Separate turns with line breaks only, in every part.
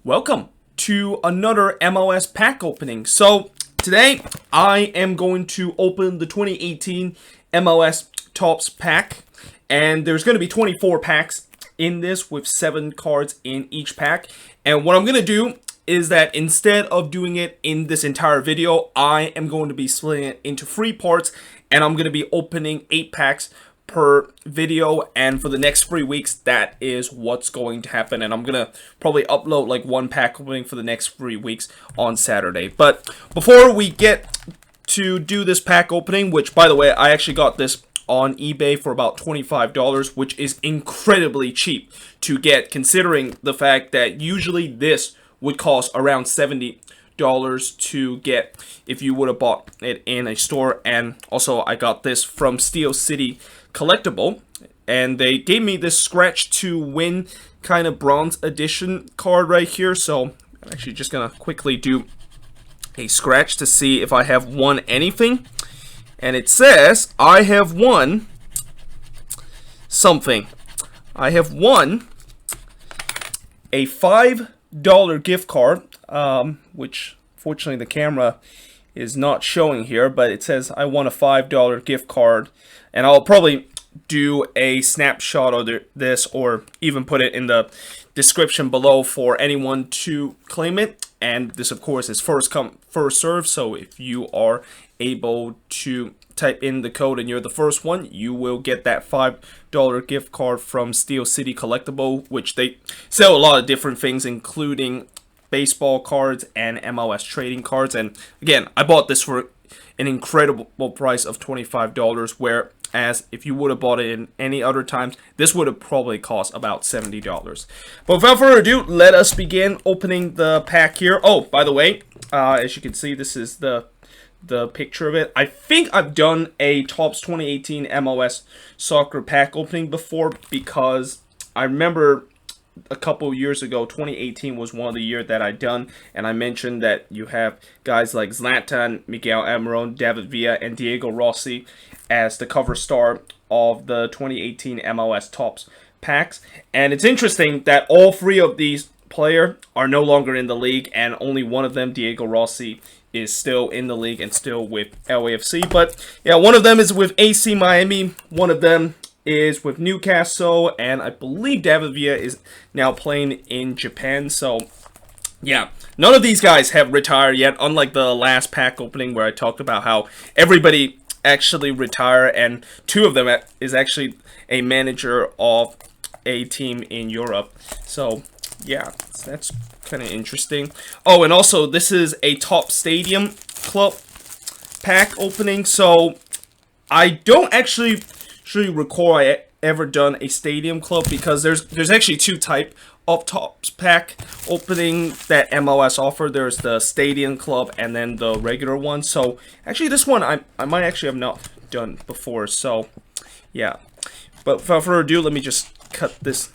Welcome to another MLS pack opening. So today I am going to open the 2018 MLS Topps pack, and there's going to be 24 packs in this with 7 cards in each pack. And what I'm going to do is that instead of doing it in this entire video, I am going to be splitting it into 3 parts, and I'm going to be opening 8 packs per video, and for the next 3 weeks that is what's going to happen. And I'm gonna probably upload like 1 pack opening for the next 3 weeks on Saturday. But before we get to do this pack opening, which by the way I actually got this on eBay for about $25, which is incredibly cheap to get considering the fact that usually this would cost around $70 to get if you would have bought it in a store. And also I got this from Steel City Collectible, and they gave me this scratch to win kind of bronze edition card right here. So I'm actually just gonna quickly do a scratch to see if I have won anything, and it says I have won something. I have won a $5 gift card, which fortunately the camera is not showing here, but it says I won a $5 gift card, and I'll probably do a snapshot of this or even put it in the description below for anyone to claim it. And this of course is first come first serve, so if you are able to type in the code and you're the first one, you will get that $5 gift card from Steel City Collectible, which they sell a lot of different things including baseball cards and MLS trading cards. And again, I bought this for an incredible price of $25, whereas if you would have bought it in any other times, this would have probably cost about $70. But without further ado, let us begin opening the pack here. Oh, by the way, as you can see, this is the picture of it. I think I've done a Topps 2018 MLS soccer pack opening before, because I remember a couple years ago, 2018 was one of the years that I done, and I mentioned that you have guys like Zlatan, Miguel Almiron, David Villa, and Diego Rossi as the cover star of the 2018 MLS Topps packs. And it's interesting that all 3 of these players are no longer in the league, and only one of them, Diego Rossi, is still in the league and still with LAFC. But yeah, one of them is with AC Miami, one of them is with Newcastle, and I believe David Villa is now playing in Japan. So yeah, none of these guys have retired yet, unlike the last pack opening where I talked about how everybody actually retire, and 2 of them is actually a manager of a team in Europe. So yeah, that's kind of interesting. Oh, and also this is a Topps Stadium Club pack opening. So I don't actually recall I ever done a Stadium Club, because there's actually 2 type of Topps pack opening that MLS offer. There's the Stadium Club and then the regular one. So actually this one I might actually have not done before. So yeah, but without further ado, let me just cut this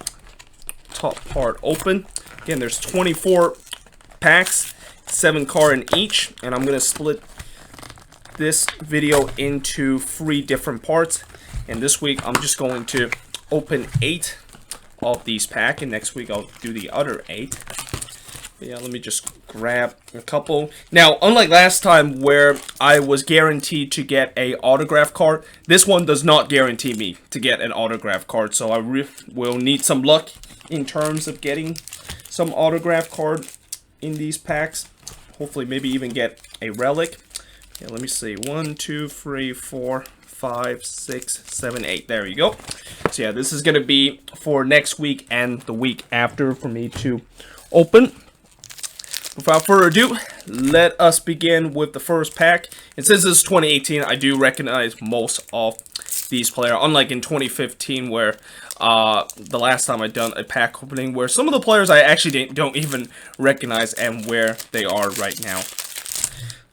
top part open. Again, there's 24 packs, 7 cards in each, and I'm gonna split this video into 3 different parts. And this week I'm just going to open 8 of these packs, and next week I'll do the other 8. But yeah, let me just grab a couple. Now, unlike last time where I was guaranteed to get a autograph card, this one does not guarantee me to get an autograph card. So I will need some luck in terms of getting some autograph card in these packs. Hopefully maybe even get a relic. Yeah, let me see. 1, 2, 3, 4, 5, 6, 7, 8. There you go. So yeah, this is going to be for next week and the week after for me to open. Without further ado, let us begin with the first pack. And since this is 2018, I do recognize most of these players, unlike in 2015 where the last time I'd done a pack opening where some of the players I actually don't even recognize and where they are right now.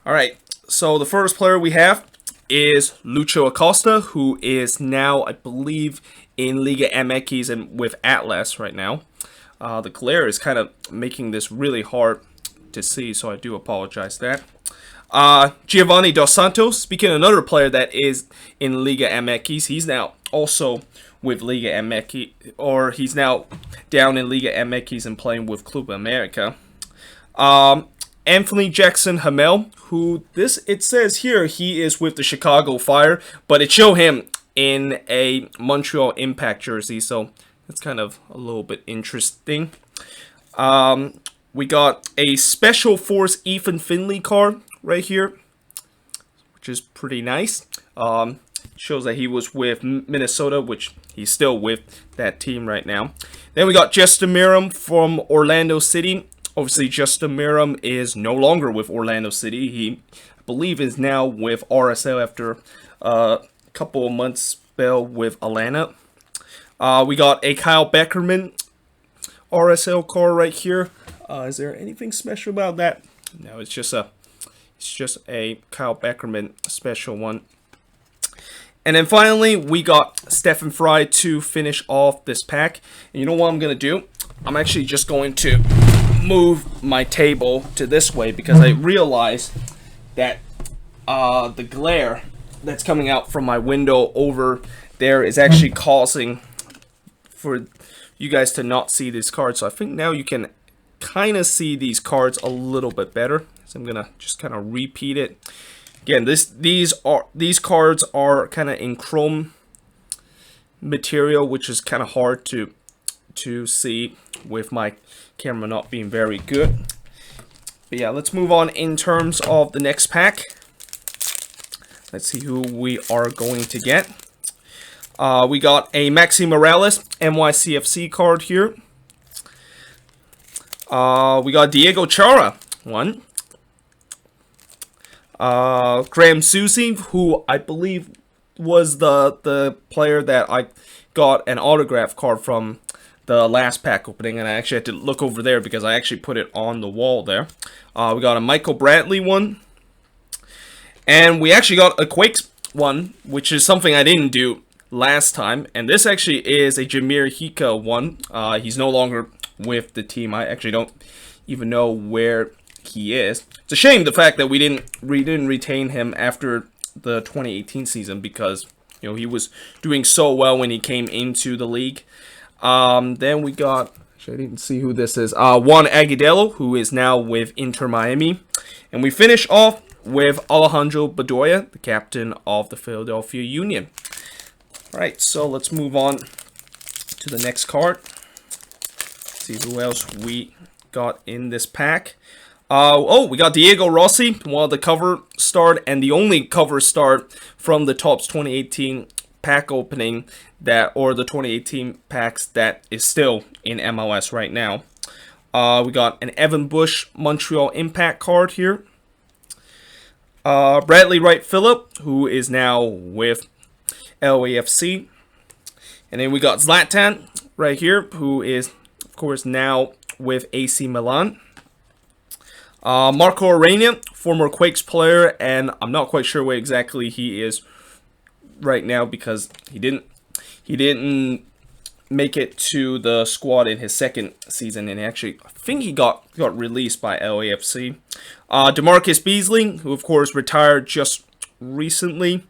Alright, so the first player we have is Lucho Acosta, who is now, I believe, in Liga MX and with Atlas right now. The glare is kind of making this really hard to see, so I do apologize for that. Giovanni Dos Santos, speaking of another player that is in Liga MX, he's now also with Liga MX, or he's now down in Liga MX and playing with Club America. Anthony Jackson Hamel, who it says here he is with the Chicago Fire, but it showed him in a Montreal Impact jersey, so that's kind of a little bit interesting. We got a Special Force Ethan Finley card right here, which is pretty nice. Shows that he was with Minnesota, which he's still with that team right now. Then we got Justin Meram from Orlando City. Obviously, Justin Meram is no longer with Orlando City. He, I believe, is now with RSL after a couple of months spell with Atlanta. We got a Kyle Beckerman RSL card right here. Is there anything special about that? No, it's just a Kyle Beckerman special one. And then finally, we got Stephen Fry to finish off this pack. And you know what I'm going to do? I'm actually just going to move my table to this way because I realize that the glare that's coming out from my window over there is actually causing for you guys to not see these cards. So I think now you can kind of see these cards a little bit better. So I'm going to just kind of repeat it. Again, these cards are kind of in chrome material, which is kind of hard to see with my camera not being very good. But yeah, let's move on in terms of the next pack. Let's see who we are going to get. We got a Maxi Morales NYCFC card here. We got Diego Chara, one. Graham Susie, who I believe was the player that I got an autograph card from the last pack opening, and I actually had to look over there because I actually put it on the wall there. We got a Michael Bradley one, and we actually got a Quakes one, which is something I didn't do last time, and this actually is a Jameer Hika one. He's no longer with the team. I actually don't even know where he is. It's a shame the fact that we didn't retain him after the 2018 season because he was doing so well when he came into the league. Then we got, actually I didn't see who this is, Juan Agudelo, who is now with Inter Miami, and we finish off with Alejandro Bedoya, the captain of the Philadelphia Union. All right, so let's move on to the next card. See who else we got in this pack. We got Diego Rossi, one of the cover start and the only cover start from the Topps 2018 pack opening or the 2018 packs that is still in MLS right now. We got an Evan Bush Montreal Impact card here. Bradley Wright Phillip, who is now with LAFC. And then we got Zlatan right here, who is, of course, now with AC Milan. Marco Arena, former Quakes player, and I'm not quite sure where exactly he is right now because he didn't make it to the squad in his second season, and actually I think he got released by LAFC. DeMarcus Beasley, who of course retired just recently.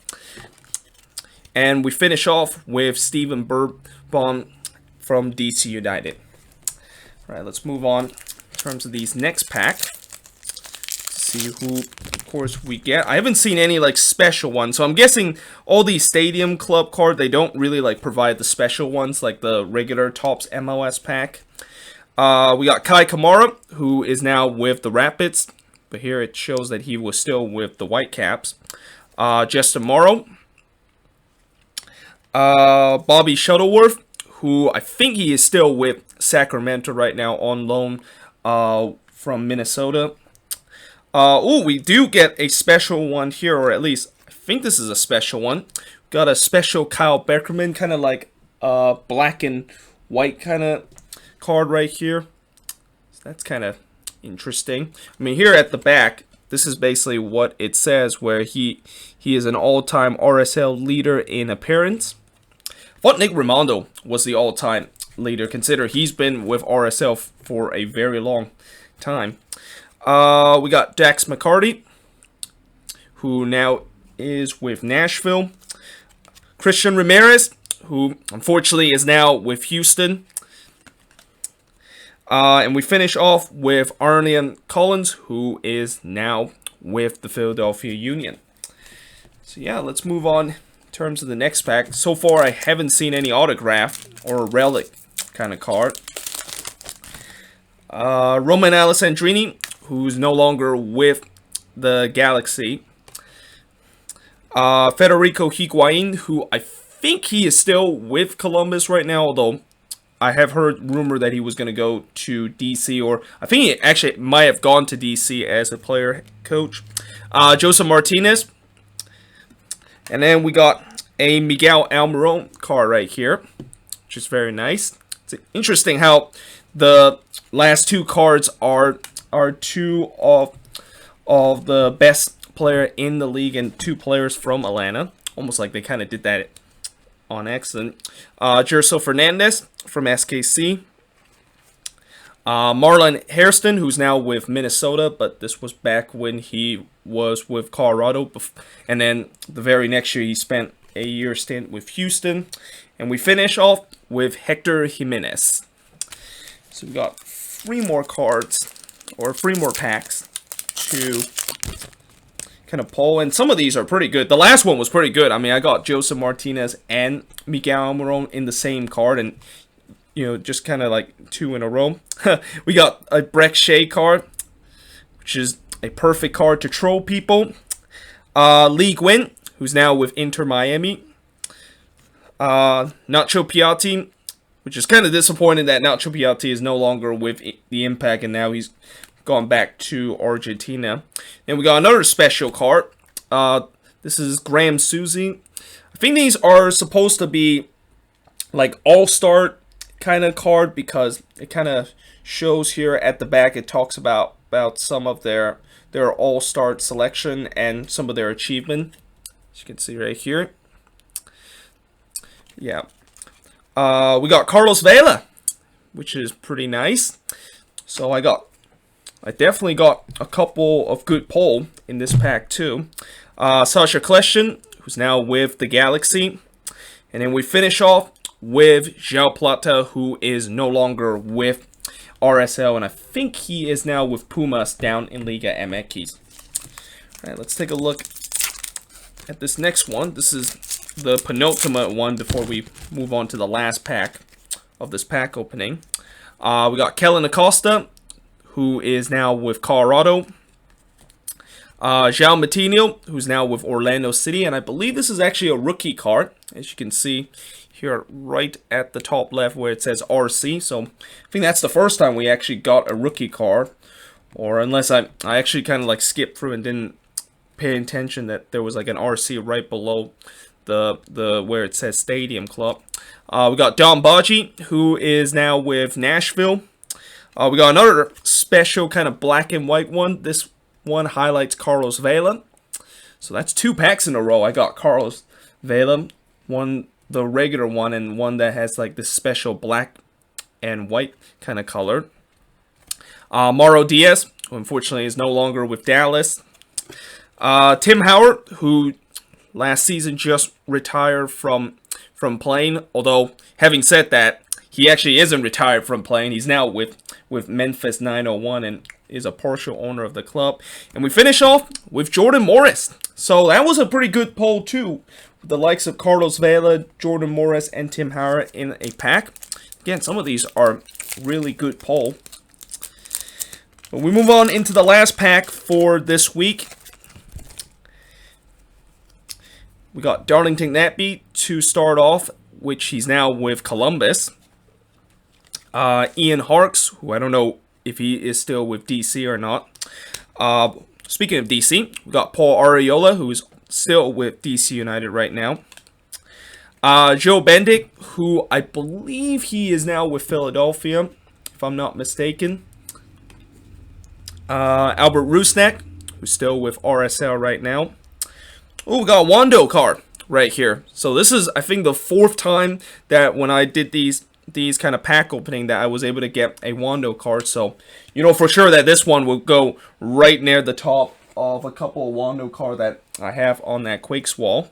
And we finish off with Steven Bourbon from DC United. All right, let's move on in terms of these next pack. See who, of course, we get. I haven't seen any special ones, so I'm guessing all these Stadium Club cards, they don't really provide the special ones like the regular Topps MLS pack. We got Kai Kamara, who is now with the Rapids, but here it shows that he was still with the Whitecaps. Justin Morrow, Bobby Shuttleworth, who I think he is still with Sacramento right now on loan from Minnesota. We do get a special one here, or at least I think this is a special one. Got a special Kyle Beckerman, kind of like black and white kind of card right here. So that's kind of interesting. I mean, here at the back, this is basically what it says, where he is an all-time RSL leader in appearance. I thought Nick Rimando was the all-time leader, consider he's been with RSL for a very long time. We got Dax McCarty, who now is with Nashville. Christian Ramirez, who unfortunately is now with Houston. And we finish off with Arnian Collins, who is now with the Philadelphia Union. So yeah, let's move on in terms of the next pack. So far, I haven't seen any autograph or relic kind of card. Roman Alessandrini, who's no longer with the Galaxy. Federico Higuain, who I think he is still with Columbus right now, although I have heard rumor that he was going to go to DC, or I think he actually might have gone to DC as a player coach. Joseph Martinez. And then we got a Miguel Almiron card right here, which is very nice. It's interesting how the last two cards are two of the best player in the league and two players from Atlanta. Almost like they kind of did that on accident. Jerso Fernandez from SKC. Marlon Hairston, who's now with Minnesota, but this was back when he was with Colorado. And then the very next year, he spent a year stint with Houston. And we finish off with Hector Jimenez. So we got 3 more cards, or 3 more packs to kind of pull. And some of these are pretty good. The last one was pretty good. I mean, I got Joseph Martinez and Miguel Almiron in the same card, and you know, just kind of like 2 in a row. We got a Breck Shea card, which is a perfect card to troll people. Lee Gwynn, who's now with Inter Miami. Nacho Piatti, which is kind of disappointing that Nacho Piatti is no longer with the Impact, and now he's gone back to Argentina. Then we got another special card. This is Graham Susie. I think these are supposed to be like all-star kind of card, because it kind of shows here at the back, it talks about some of their all-star selection and some of their achievement, as you can see right here. Yeah, we got Carlos Vela, which is pretty nice. So I definitely got a couple of good pull in this pack too. Sasha Kljestan, who's now with the Galaxy. And then we finish off with João Plata, who is no longer with RSL, and I think he is now with Pumas down in Liga MX. Alright, let's take a look at this next one. This is the penultimate one before we move on to the last pack of this pack opening. We got Kellen Acosta, who is now with Colorado. João Matinho, who's now with Orlando City, and I believe this is actually a rookie card, as you can see here right at the top left where it says RC. So I think that's the first time we actually got a rookie card, or unless I actually kind of like skipped through and didn't pay attention that there was like an RC right below the where it says Stadium Club. We got Don Baji, who is now with Nashville. We got another special kind of black and white one. This one highlights Carlos Vela. So that's 2 packs in a row. I got Carlos Vela, one the regular one, and one that has like this special black and white kind of color. Mauro Diaz, who unfortunately is no longer with Dallas. Tim Howard, who last season just retired from playing. Although, having said that, he actually isn't retired from playing. He's now with Memphis 901 and is a partial owner of the club. And we finish off with Jordan Morris. So that was a pretty good poll too. The likes of Carlos Vela, Jordan Morris, and Tim Howard in a pack. Again, some of these are really good poll. But we move on into the last pack for this week. We got Darlington Nagbe to start off, which he's now with Columbus. Ian Harkes, who I don't know if he is still with DC or not. Speaking of DC, we got Paul Arriola, who's still with DC United right now. Joe Bendick, who I believe he is now with Philadelphia, if I'm not mistaken. Albert Rusnak, who's still with RSL right now. Oh, we got a Wando card right here. So this is, I think, the 4th time that when I did these kind of pack opening that I was able to get a Wando card. So you know for sure that this one will go right near the top of a couple of Wando cards that I have on that Quakes wall.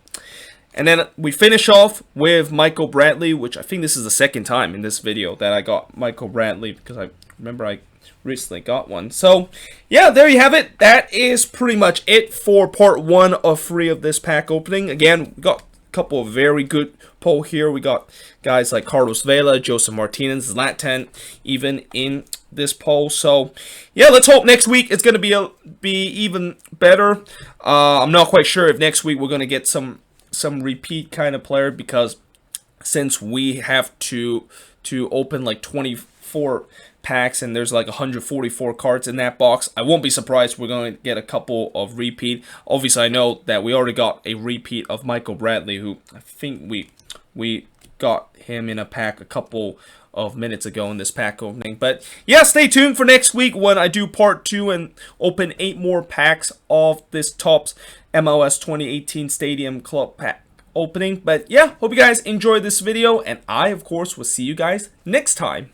And then we finish off with Michael Bradley, which I think this is the 2nd time in this video that I got Michael Bradley, because I remember I recently got one. So yeah, there you have it. That is pretty much it for part 1 of 3 of this pack opening. Again, we got a couple of very good pull here. We got guys like Carlos Vela, Joseph Martinez, Zlatan even in this poll. So yeah, let's hope next week it's going to be even better. I'm not quite sure if next week we're going to get some repeat kind of player, because since we have to open like 24 packs and there's like 144 cards in that box, I won't be surprised we're going to get a couple of repeat. Obviously, I know that we already got a repeat of Michael Bradley, who I think we got him in a pack a couple of minutes ago in this pack opening. But yeah, stay tuned for next week when I do part 2 and open 8 more packs of this Topps MLS 2018 Stadium Club pack opening. But yeah, hope you guys enjoyed this video, and I of course will see you guys next time.